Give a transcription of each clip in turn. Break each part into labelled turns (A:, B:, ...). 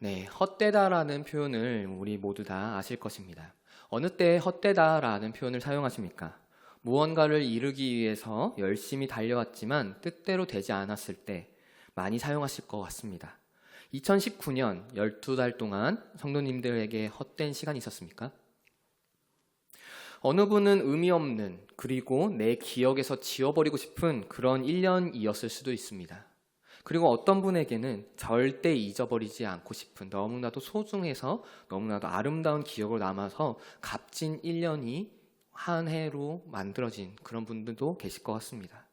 A: 네, 헛되다라는 표현을 우리 모두 다 아실 것입니다. 어느 때 헛되다라는 표현을 사용하십니까? 무언가를 이루기 위해서 열심히 달려왔지만 뜻대로 되지 않았을 때 많이 사용하실 것 같습니다. 2019년 12달 동안 성도님들에게 헛된 시간이 있었습니까? 어느 분은 의미 없는, 그리고 내 기억에서 지워버리고 싶은 그런 1년이었을 수도 있습니다. 그리고 어떤 분에게는 절대 잊어버리지 않고 싶은, 너무나도 소중해서 너무나도 아름다운 기억으로 남아서 값진 1년이 한 해로 만들어진 그런 분들도 계실 것 같습니다.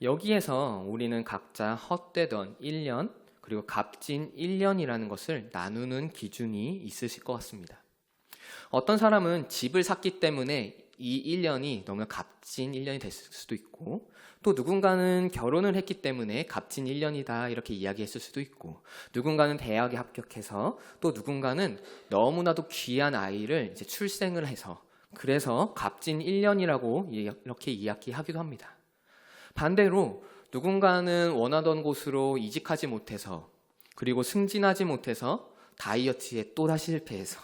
A: 여기에서 우리는 각자 헛되던 1년, 그리고 값진 1년이라는 것을 나누는 기준이 있으실 것 같습니다. 어떤 사람은 집을 샀기 때문에 이 1년이 너무 값진 1년이 됐을 수도 있고, 또 누군가는 결혼을 했기 때문에 값진 1년이다 이렇게 이야기했을 수도 있고, 누군가는 대학에 합격해서, 또 누군가는 너무나도 귀한 아이를 이제 출생을 해서 그래서 값진 1년이라고 이렇게 이야기하기도 합니다. 반대로 누군가는 원하던 곳으로 이직하지 못해서, 그리고 승진하지 못해서 다이어트에 또다시 실패해서,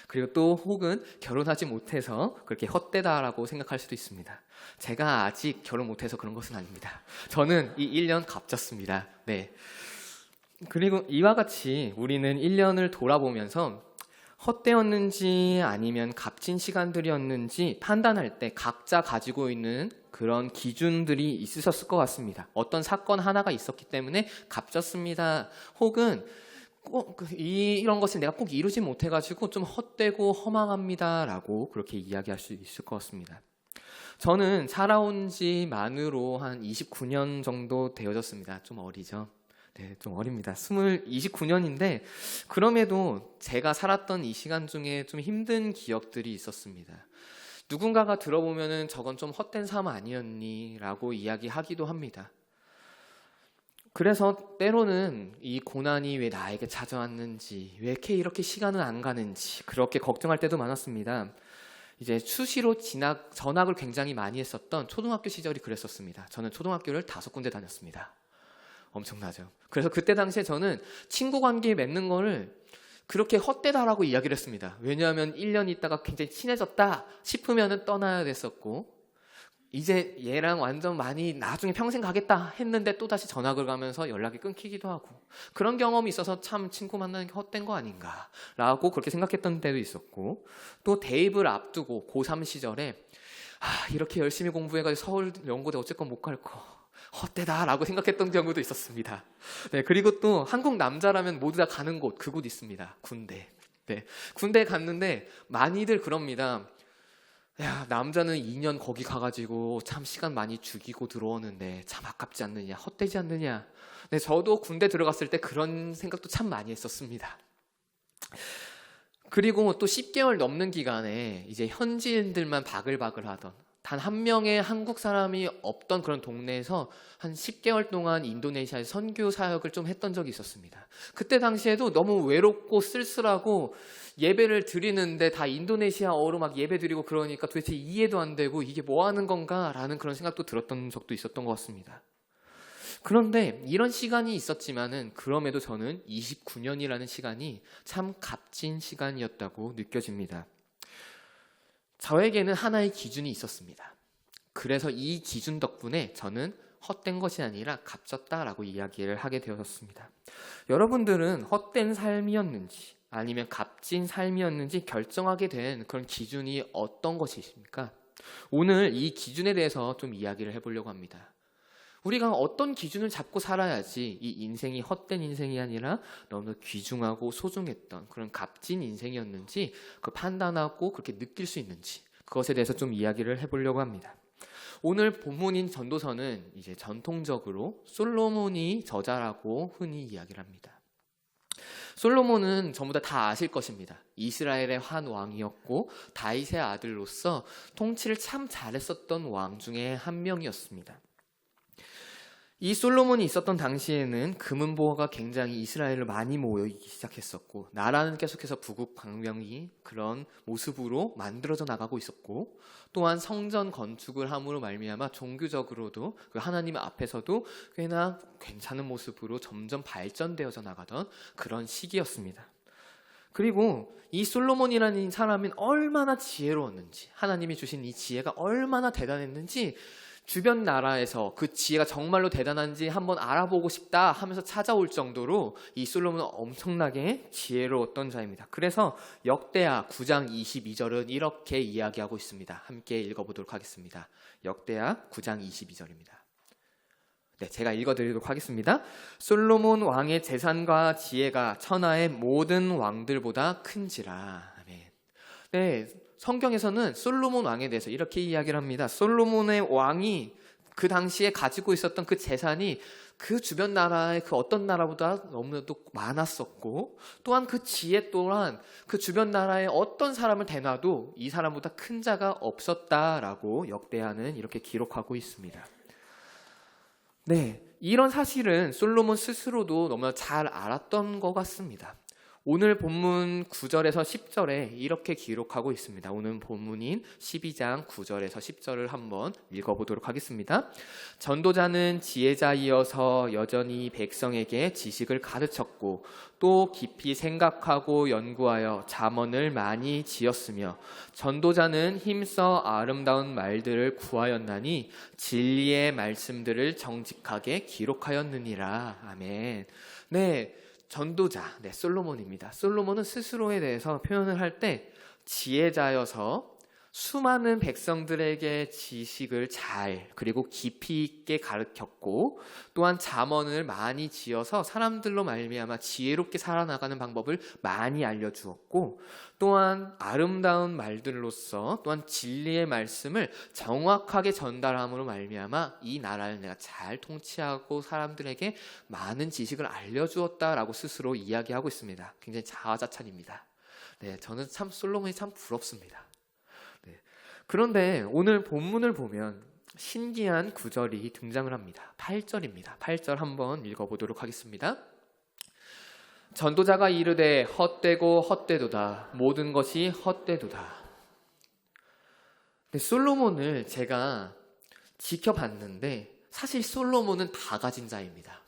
A: 그리고 또 혹은 결혼하지 못해서 그렇게 헛되다라고 생각할 수도 있습니다. 제가 아직 결혼 못해서 그런 것은 아닙니다. 저는 이 1년 값졌습니다. 네. 그리고 이와 같이 우리는 1년을 돌아보면서 헛되었는지 아니면 값진 시간들이었는지 판단할 때 각자 가지고 있는 그런 기준들이 있으셨을 것 같습니다. 어떤 사건 하나가 있었기 때문에 값졌습니다. 혹은 꼭 이런 것을 내가 꼭 이루지 못해가지고 좀 헛되고 허망합니다라고 그렇게 이야기할 수 있을 것 같습니다. 저는 살아온 지 만으로 한 29년 정도 되어졌습니다. 좀 어리죠? 네, 좀 어립니다. 29년인데 그럼에도 제가 살았던 이 시간 중에 좀 힘든 기억들이 있었습니다. 누군가가 들어보면은 저건 좀 헛된 삶 아니었니? 라고 이야기하기도 합니다. 그래서 때로는 이 고난이 왜 나에게 찾아왔는지, 왜 이렇게 시간은 안 가는지 그렇게 걱정할 때도 많았습니다. 이제 수시로 전학을 굉장히 많이 했었던 초등학교 시절이 그랬었습니다. 저는 초등학교를 5군데 다녔습니다. 엄청나죠. 그래서 그때 당시에 저는 친구 관계 맺는 거를 그렇게 헛되다라고 이야기를 했습니다. 왜냐하면 1년 있다가 굉장히 친해졌다 싶으면 떠나야 됐었고, 이제 얘랑 완전 많이 나중에 평생 가겠다 했는데 또다시 전학을 가면서 연락이 끊기기도 하고, 그런 경험이 있어서 참 친구 만나는 게 헛된 거 아닌가 라고 그렇게 생각했던 때도 있었고, 또 대입을 앞두고 고3 시절에 이렇게 열심히 공부해가지고 서울 연고대 어쨌건 못 갈 거 헛되다 라고 생각했던 경우도 있었습니다. 네, 그리고 또 한국 남자라면 모두 다 가는 곳, 그곳 있습니다. 군대. 네, 군대 갔는데 많이들 그럽니다. 야, 남자는 2년 거기 가가지고 참 시간 많이 죽이고 들어오는데 참 아깝지 않느냐, 헛되지 않느냐. 네, 저도 군대 들어갔을 때 그런 생각도 참 많이 했었습니다. 그리고 또 10개월 넘는 기간에 이제 현지인들만 바글바글 하던, 단 한 명의 한국 사람이 없던 그런 동네에서 한 10개월 동안 인도네시아에 선교 사역을 좀 했던 적이 있었습니다. 그때 당시에도 너무 외롭고 쓸쓸하고, 예배를 드리는데 다 인도네시아어로 막 예배 드리고 그러니까 도대체 이해도 안 되고 이게 뭐 하는 건가 라는 그런 생각도 들었던 적도 있었던 것 같습니다. 그런데 이런 시간이 있었지만은 그럼에도 저는 29년이라는 시간이 참 값진 시간이었다고 느껴집니다. 저에게는 하나의 기준이 있었습니다. 그래서 이 기준 덕분에 저는 헛된 것이 아니라 값졌다라고 이야기를 하게 되었습니다. 여러분들은 헛된 삶이었는지 아니면 값진 삶이었는지 결정하게 된 그런 기준이 어떤 것이십니까? 오늘 이 기준에 대해서 좀 이야기를 해보려고 합니다. 우리가 어떤 기준을 잡고 살아야지 이 인생이 헛된 인생이 아니라 너무 귀중하고 소중했던 그런 값진 인생이었는지 그 판단하고 그렇게 느낄 수 있는지, 그것에 대해서 좀 이야기를 해보려고 합니다. 오늘 본문인 전도서는 이제 전통적으로 솔로몬이 저자라고 흔히 이야기를 합니다. 솔로몬은 전부 다 아실 것입니다. 이스라엘의 한 왕이었고 다윗의 아들로서 통치를 참 잘했었던 왕 중에 한 명이었습니다. 이 솔로몬이 있었던 당시에는 금은보화가 굉장히 이스라엘을 많이 모이기 시작했었고, 나라는 계속해서 부국방명이 그런 모습으로 만들어져 나가고 있었고, 또한 성전 건축을 함으로 말미암아 종교적으로도 그 하나님 앞에서도 꽤나 괜찮은 모습으로 점점 발전되어져 나가던 그런 시기였습니다. 그리고 이 솔로몬이라는 사람은 얼마나 지혜로웠는지, 하나님이 주신 이 지혜가 얼마나 대단했는지 주변 나라에서 그 지혜가 정말로 대단한지 한번 알아보고 싶다 하면서 찾아올 정도로 이 솔로몬은 엄청나게 지혜로웠던 자입니다. 그래서 역대하 9장 22절은 이렇게 이야기하고 있습니다. 함께 읽어보도록 하겠습니다. 역대하 9장 22절입니다. 네, 제가 읽어드리도록 하겠습니다. 솔로몬 왕의 재산과 지혜가 천하의 모든 왕들보다 큰지라. 아멘. 네, 성경에서는 솔로몬 왕에 대해서 이렇게 이야기를 합니다. 솔로몬의 왕이 그 당시에 가지고 있었던 그 재산이 그 주변 나라의 그 어떤 나라보다 너무나도 많았었고, 또한 그 지혜 또한 그 주변 나라의 어떤 사람을 대놔도 이 사람보다 큰 자가 없었다라고 역대하는 이렇게 기록하고 있습니다. 네, 이런 사실은 솔로몬 스스로도 너무나 잘 알았던 것 같습니다. 오늘 본문 9절에서 10절에 이렇게 기록하고 있습니다. 오늘 본문인 12장 9절에서 10절을 한번 읽어보도록 하겠습니다. 전도자는 지혜자이어서 여전히 백성에게 지식을 가르쳤고 또 깊이 생각하고 연구하여 잠언을 많이 지었으며, 전도자는 힘써 아름다운 말들을 구하였나니 진리의 말씀들을 정직하게 기록하였느니라. 아멘. 네, 전도자, 네, 솔로몬입니다. 솔로몬은 스스로에 대해서 표현을 할 때 지혜자여서 수많은 백성들에게 지식을 잘 그리고 깊이 있게 가르쳤고, 또한 잠언을 많이 지어서 사람들로 말미암아 지혜롭게 살아나가는 방법을 많이 알려주었고, 또한 아름다운 말들로서 또한 진리의 말씀을 정확하게 전달함으로 말미암아 이 나라를 내가 잘 통치하고 사람들에게 많은 지식을 알려주었다라고 스스로 이야기하고 있습니다. 굉장히 자화자찬입니다. 네, 저는 참 솔로몬이 참 부럽습니다. 그런데 오늘 본문을 보면 신기한 구절이 등장을 합니다. 8절입니다. 8절 한번 읽어보도록 하겠습니다. 전도자가 이르되 헛되고 헛되도다. 모든 것이 헛되도다. 솔로몬을 제가 지켜봤는데 사실 솔로몬은 다 가진 자입니다.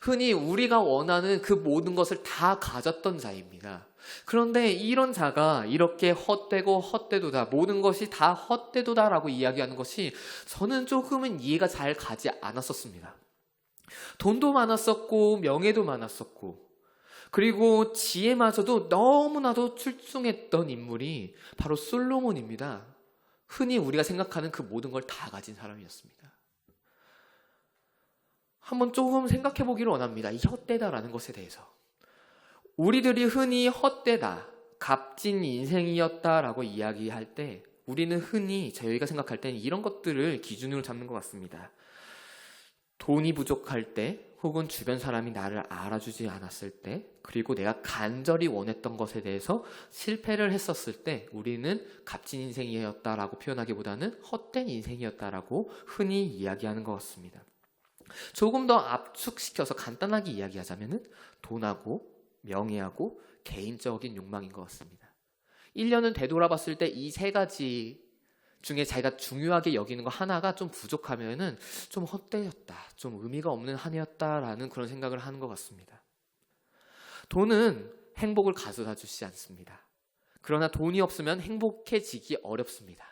A: 흔히 우리가 원하는 그 모든 것을 다 가졌던 자입니다. 그런데 이런 자가 이렇게 헛되고 헛되도다, 모든 것이 다 헛되도다라고 이야기하는 것이 저는 조금은 이해가 잘 가지 않았었습니다. 돈도 많았었고 명예도 많았었고, 그리고 지혜마저도 너무나도 출중했던 인물이 바로 솔로몬입니다. 흔히 우리가 생각하는 그 모든 걸 다 가진 사람이었습니다. 한번 조금 생각해 보기를 원합니다. 이 헛되다라는 것에 대해서. 우리들이 흔히 헛되다, 값진 인생이었다라고 이야기할 때 우리는 흔히 저희가 생각할 때는 이런 것들을 기준으로 잡는 것 같습니다. 돈이 부족할 때, 혹은 주변 사람이 나를 알아주지 않았을 때, 그리고 내가 간절히 원했던 것에 대해서 실패를 했었을 때 우리는 값진 인생이었다라고 표현하기보다는 헛된 인생이었다라고 흔히 이야기하는 것 같습니다. 조금 더 압축시켜서 간단하게 이야기하자면 돈하고 명예하고 개인적인 욕망인 것 같습니다. 1년은 되돌아봤을 때 이 세 가지 중에 자기가 중요하게 여기는 거 하나가 좀 부족하면은 좀 헛되었다, 좀 의미가 없는 한 해였다라는 그런 생각을 하는 것 같습니다. 돈은 행복을 가져다 주지 않습니다. 그러나 돈이 없으면 행복해지기 어렵습니다.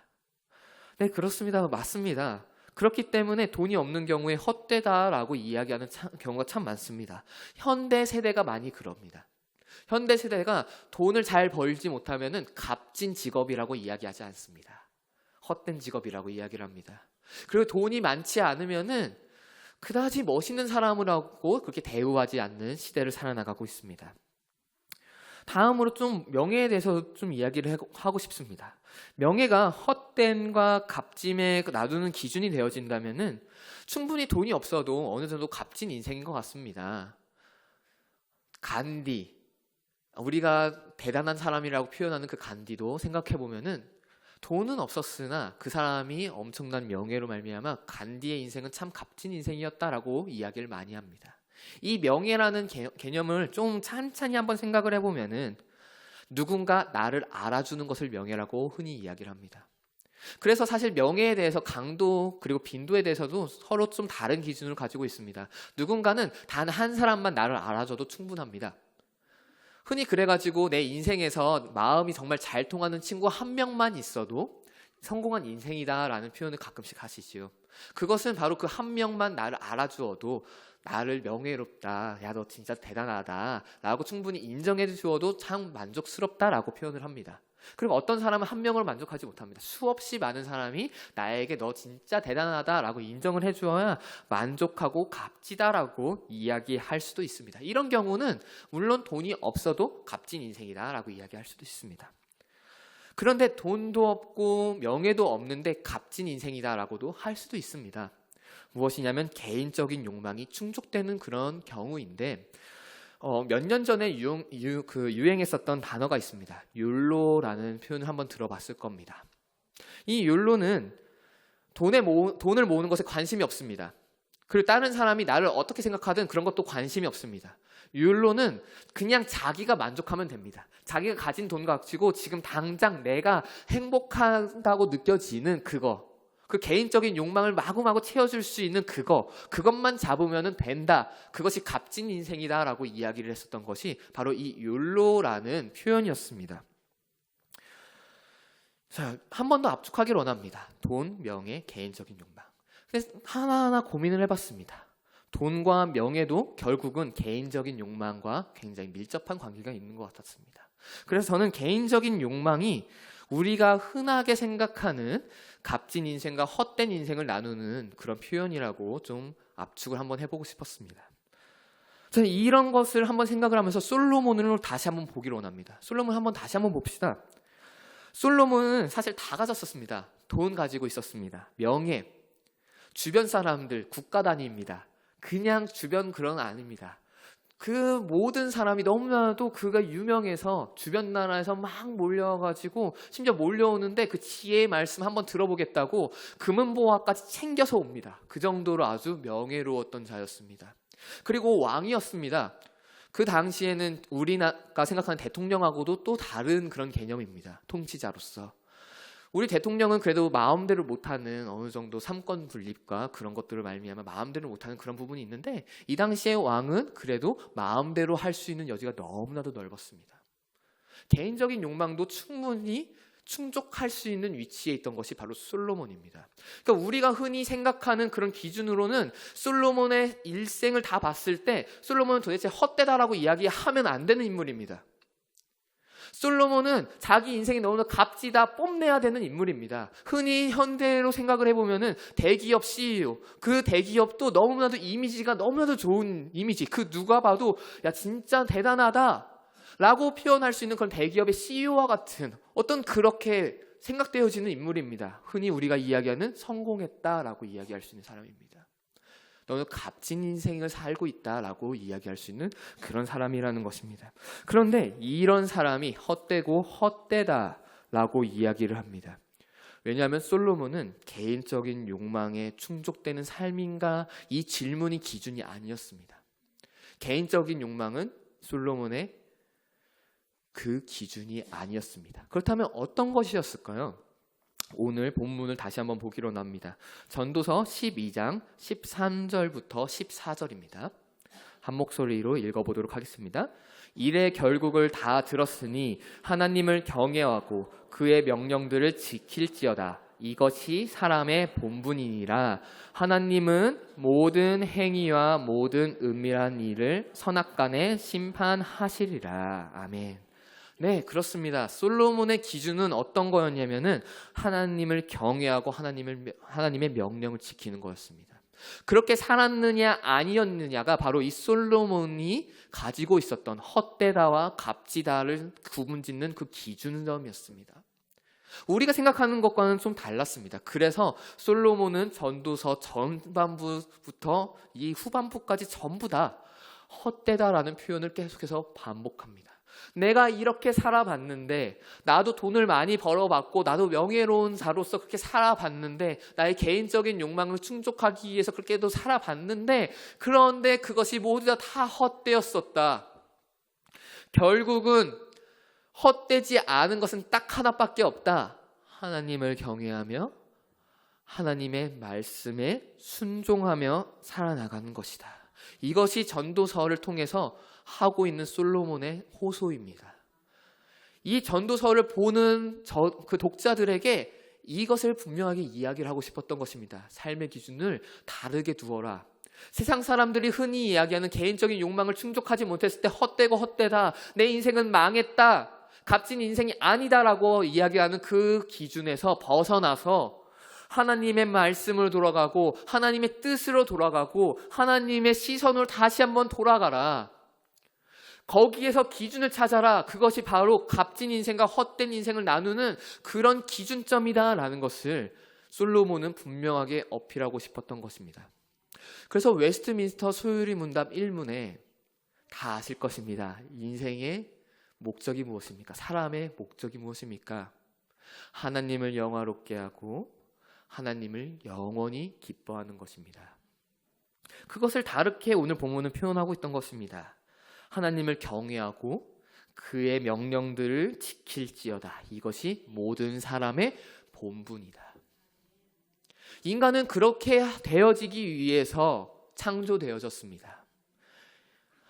A: 네, 그렇습니다. 맞습니다. 그렇기 때문에 돈이 없는 경우에 헛되다라고 이야기하는 경우가 참 많습니다. 현대 세대가 많이 그럽니다. 현대 세대가 돈을 잘 벌지 못하면은 값진 직업이라고 이야기하지 않습니다. 헛된 직업이라고 이야기를 합니다. 그리고 돈이 많지 않으면은 그다지 멋있는 사람이라고 그렇게 대우하지 않는 시대를 살아나가고 있습니다. 다음으로 좀 명예에 대해서 좀 이야기를 하고 싶습니다. 명예가 헛됨과 값짐에 놔두는 기준이 되어진다면은 충분히 돈이 없어도 어느 정도 값진 인생인 것 같습니다. 간디, 우리가 대단한 사람이라고 표현하는 그 간디도 생각해 보면은 돈은 없었으나 그 사람이 엄청난 명예로 말미암아 간디의 인생은 참 값진 인생이었다라고 이야기를 많이 합니다. 이 명예라는 개념을 좀 찬찬히 한번 생각을 해보면은 누군가 나를 알아주는 것을 명예라고 흔히 이야기를 합니다. 그래서 사실 명예에 대해서 강도 그리고 빈도에 대해서도 서로 좀 다른 기준을 가지고 있습니다. 누군가는 단 한 사람만 나를 알아줘도 충분합니다. 흔히 그래가지고 내 인생에서 마음이 정말 잘 통하는 친구 한 명만 있어도 성공한 인생이다라는 표현을 가끔씩 하시지요. 그것은 바로 그 한 명만 나를 알아주어도 나를 명예롭다, 야 너 진짜 대단하다 라고 충분히 인정해 주어도 참 만족스럽다라고 표현을 합니다. 그리고 어떤 사람은 한 명으로 만족하지 못합니다. 수없이 많은 사람이 나에게 너 진짜 대단하다라고 인정을 해주어야 만족하고 값지다라고 이야기할 수도 있습니다. 이런 경우는 물론 돈이 없어도 값진 인생이다라고 이야기할 수도 있습니다. 그런데 돈도 없고 명예도 없는데 값진 인생이다라고도 할 수도 있습니다. 무엇이냐면 개인적인 욕망이 충족되는 그런 경우인데 몇 년 전에 유행했었던 단어가 있습니다. 욜로라는 표현을 한번 들어봤을 겁니다. 이 욜로는 돈을 모으는 것에 관심이 없습니다. 그리고 다른 사람이 나를 어떻게 생각하든 그런 것도 관심이 없습니다. 욜로는 그냥 자기가 만족하면 됩니다. 자기가 가진 돈 가지고 지금 당장 내가 행복하다고 느껴지는 그 개인적인 욕망을 마구마구 채워줄 수 있는 그것만 잡으면 된다. 그것이 값진 인생이다라고 이야기를 했었던 것이 바로 이 욜로라는 표현이었습니다. 자, 한 번 더 압축하기를 원합니다. 돈, 명예, 개인적인 욕망. 그래서 하나하나 고민을 해봤습니다. 돈과 명예도 결국은 개인적인 욕망과 굉장히 밀접한 관계가 있는 것 같았습니다. 그래서 저는 개인적인 욕망이 우리가 흔하게 생각하는 값진 인생과 헛된 인생을 나누는 그런 표현이라고 좀 압축을 한번 해보고 싶었습니다. 저는 이런 것을 한번 생각을 하면서 솔로몬을 다시 한번 보기를 원합니다. 솔로몬 한번 다시 한번 봅시다. 솔로몬은 사실 다 가졌었습니다. 돈 가지고 있었습니다. 명예, 주변 사람들, 국가 단위입니다. 그냥 주변 그런 거 아닙니다. 그 모든 사람이 너무나도 그가 유명해서 주변 나라에서 막 몰려가지고 심지어 몰려오는데 그 지혜의 말씀 한번 들어보겠다고 금은보화까지 챙겨서 옵니다. 그 정도로 아주 명예로웠던 자였습니다. 그리고 왕이었습니다. 그 당시에는 우리가 생각하는 대통령하고도 또 다른 그런 개념입니다. 통치자로서. 우리 대통령은 그래도 마음대로 못하는 어느 정도 삼권 분립과 그런 것들을 말미암아 마음대로 못하는 그런 부분이 있는데 이 당시의 왕은 그래도 마음대로 할 수 있는 여지가 너무나도 넓었습니다. 개인적인 욕망도 충분히 충족할 수 있는 위치에 있던 것이 바로 솔로몬입니다. 그러니까 우리가 흔히 생각하는 그런 기준으로는 솔로몬의 일생을 다 봤을 때 솔로몬은 도대체 헛되다라고 이야기하면 안 되는 인물입니다. 솔로몬은 자기 인생이 너무나 값지다 뽐내야 되는 인물입니다. 흔히 현대로 생각을 해보면은 대기업 CEO, 그 대기업도 너무나도 이미지가 너무나도 좋은 이미지, 그 누가 봐도 야 진짜 대단하다 라고 표현할 수 있는 그런 대기업의 CEO와 같은 어떤 그렇게 생각되어지는 인물입니다. 흔히 우리가 이야기하는 성공했다라고 이야기할 수 있는 사람입니다. 너는 값진 인생을 살고 있다라고 이야기할 수 있는 그런 사람이라는 것입니다. 그런데 이런 사람이 헛되고 헛되다라고 이야기를 합니다. 왜냐하면 솔로몬은 개인적인 욕망에 충족되는 삶인가 이 질문이 기준이 아니었습니다. 개인적인 욕망은 솔로몬의 그 기준이 아니었습니다. 그렇다면 어떤 것이었을까요? 오늘 본문을 다시 한번 보기로 합니다. 전도서 12장 13절부터 14절입니다. 한 목소리로 읽어보도록 하겠습니다. 일의 결국을 다 들었으니 하나님을 경외하고 그의 명령들을 지킬지어다. 이것이 사람의 본분이니라. 하나님은 모든 행위와 모든 은밀한 일을 선악간에 심판하시리라. 아멘. 네, 그렇습니다. 솔로몬의 기준은 어떤 거였냐면은 하나님을 경외하고 하나님의 명령을 지키는 거였습니다. 그렇게 살았느냐 아니었느냐가 바로 이 솔로몬이 가지고 있었던 헛되다와 값지다를 구분짓는 그 기준점이었습니다. 우리가 생각하는 것과는 좀 달랐습니다. 그래서 솔로몬은 전도서 전반부부터 이 후반부까지 전부 다 헛되다라는 표현을 계속해서 반복합니다. 내가 이렇게 살아봤는데, 나도 돈을 많이 벌어봤고 나도 명예로운 자로서 그렇게 살아봤는데, 나의 개인적인 욕망을 충족하기 위해서 그렇게도 살아봤는데, 그런데 그것이 모두 다 헛되었었다. 결국은 헛되지 않은 것은 딱 하나밖에 없다. 하나님을 경외하며 하나님의 말씀에 순종하며 살아나가는 것이다. 이것이 전도서를 통해서 하고 있는 솔로몬의 호소입니다. 이 전도서를 보는 그 독자들에게 이것을 분명하게 이야기를 하고 싶었던 것입니다. 삶의 기준을 다르게 두어라. 세상 사람들이 흔히 이야기하는 개인적인 욕망을 충족하지 못했을 때 헛되고 헛되다, 내 인생은 망했다, 값진 인생이 아니다라고 이야기하는 그 기준에서 벗어나서 하나님의 말씀으로 돌아가고 하나님의 뜻으로 돌아가고 하나님의 시선으로 다시 한번 돌아가라. 거기에서 기준을 찾아라. 그것이 바로 값진 인생과 헛된 인생을 나누는 그런 기준점이다라는 것을 솔로몬은 분명하게 어필하고 싶었던 것입니다. 그래서 웨스트민스터 소유리 문답 1문에 다 아실 것입니다. 인생의 목적이 무엇입니까? 사람의 목적이 무엇입니까? 하나님을 영화롭게 하고 하나님을 영원히 기뻐하는 것입니다. 그것을 다르게 오늘 본문은 표현하고 있던 것입니다. 하나님을 경외하고 그의 명령들을 지킬지어다. 이것이 모든 사람의 본분이다. 인간은 그렇게 되어지기 위해서 창조되어졌습니다.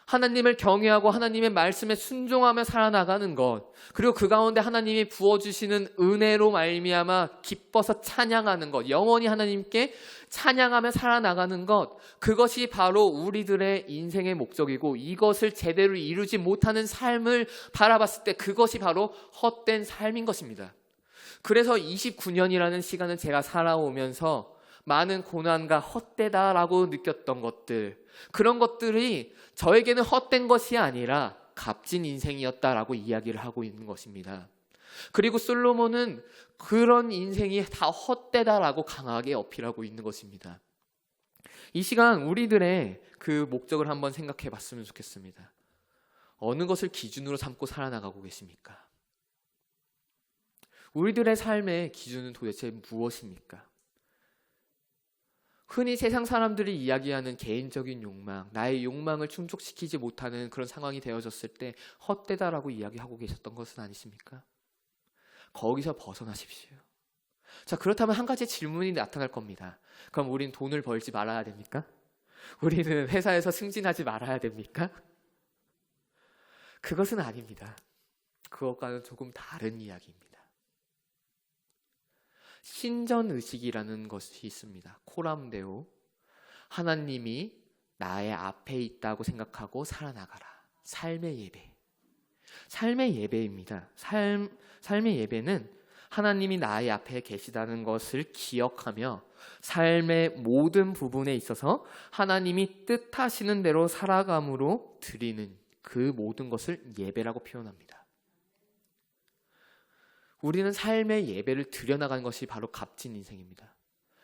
A: 하나님을 경외하고 하나님의 말씀에 순종하며 살아나가는 것, 그리고 그 가운데 하나님이 부어주시는 은혜로 말미암아 기뻐서 찬양하는 것, 영원히 하나님께 찬양하며 살아나가는 것, 그것이 바로 우리들의 인생의 목적이고, 이것을 제대로 이루지 못하는 삶을 바라봤을 때 그것이 바로 헛된 삶인 것입니다. 그래서 29년이라는 시간을 제가 살아오면서 많은 고난과 헛되다라고 느꼈던 것들, 그런 것들이 저에게는 헛된 것이 아니라 값진 인생이었다라고 이야기를 하고 있는 것입니다. 그리고 솔로몬은 그런 인생이 다 헛되다라고 강하게 어필하고 있는 것입니다. 이 시간 우리들의 그 목적을 한번 생각해 봤으면 좋겠습니다. 어느 것을 기준으로 삼고 살아나가고 계십니까? 우리들의 삶의 기준은 도대체 무엇입니까? 흔히 세상 사람들이 이야기하는 개인적인 욕망, 나의 욕망을 충족시키지 못하는 그런 상황이 되어졌을 때 헛되다라고 이야기하고 계셨던 것은 아니십니까? 거기서 벗어나십시오. 자, 그렇다면 한 가지 질문이 나타날 겁니다. 그럼 우린 돈을 벌지 말아야 됩니까? 우리는 회사에서 승진하지 말아야 됩니까? 그것은 아닙니다. 그것과는 조금 다른 이야기입니다. 신전의식이라는 것이 있습니다. 코람데오. 하나님이 나의 앞에 있다고 생각하고 살아나가라. 삶의 예배. 삶의 예배입니다. 삶의 예배는 하나님이 나의 앞에 계시다는 것을 기억하며 삶의 모든 부분에 있어서 하나님이 뜻하시는 대로 살아감으로 드리는 그 모든 것을 예배라고 표현합니다. 우리는 삶의 예배를 드려나가는 것이 바로 값진 인생입니다.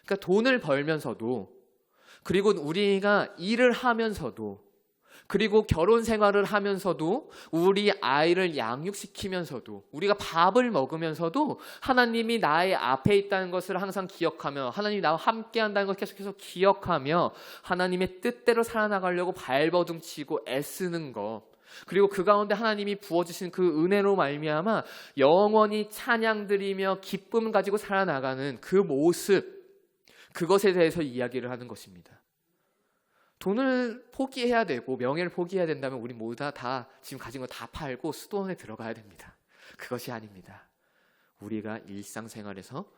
A: 그러니까 돈을 벌면서도, 그리고 우리가 일을 하면서도, 그리고 결혼 생활을 하면서도, 우리 아이를 양육시키면서도, 우리가 밥을 먹으면서도 하나님이 나의 앞에 있다는 것을 항상 기억하며, 하나님이 나와 함께 한다는 것을 계속해서 기억하며 하나님의 뜻대로 살아나가려고 발버둥치고 애쓰는 것, 그리고 그 가운데 하나님이 부어주신 그 은혜로 말미암아 영원히 찬양드리며 기쁨을 가지고 살아나가는 그 모습, 그것에 대해서 이야기를 하는 것입니다. 돈을 포기해야 되고 명예를 포기해야 된다면 우리 모두 다 지금 가진 거 다 팔고 수도원에 들어가야 됩니다. 그것이 아닙니다. 우리가 일상생활에서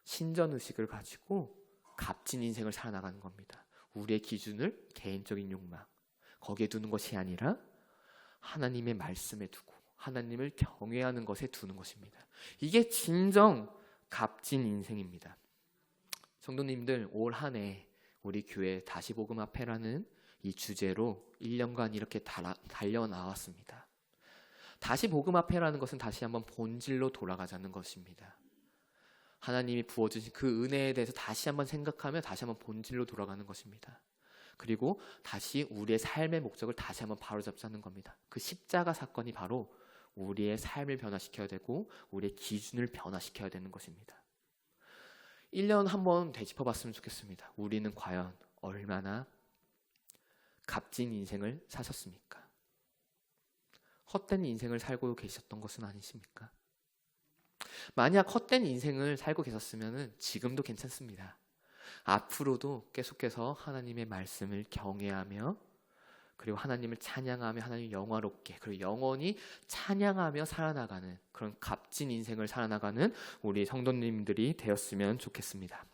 A: 신전의식을 가지고 값진 인생을 살아나가는 겁니다. 우리의 기준을 개인적인 욕망, 거기에 두는 것이 아니라 하나님의 말씀에 두고 하나님을 경외하는 것에 두는 것입니다. 이게 진정 값진 인생입니다. 성도님들, 올 한 해 우리 교회 다시 복음 앞에라는 이 주제로 1년간 이렇게 달려나왔습니다. 다시 복음 앞에라는 것은 다시 한번 본질로 돌아가자는 것입니다. 하나님이 부어주신 그 은혜에 대해서 다시 한번 생각하며 다시 한번 본질로 돌아가는 것입니다. 그리고 다시 우리의 삶의 목적을 다시 한번 바로잡자는 겁니다. 그 십자가 사건이 바로 우리의 삶을 변화시켜야 되고 우리의 기준을 변화시켜야 되는 것입니다. 1년 한번 되짚어봤으면 좋겠습니다. 우리는 과연 얼마나 값진 인생을 사셨습니까? 헛된 인생을 살고 계셨던 것은 아니십니까? 만약 헛된 인생을 살고 계셨으면 지금도 괜찮습니다. 앞으로도 계속해서 하나님의 말씀을 경외하며 그리고 하나님을 찬양하며 하나님 영화롭게 그리고 영원히 찬양하며 살아나가는 그런 값진 인생을 살아나가는 우리 성도님들이 되었으면 좋겠습니다.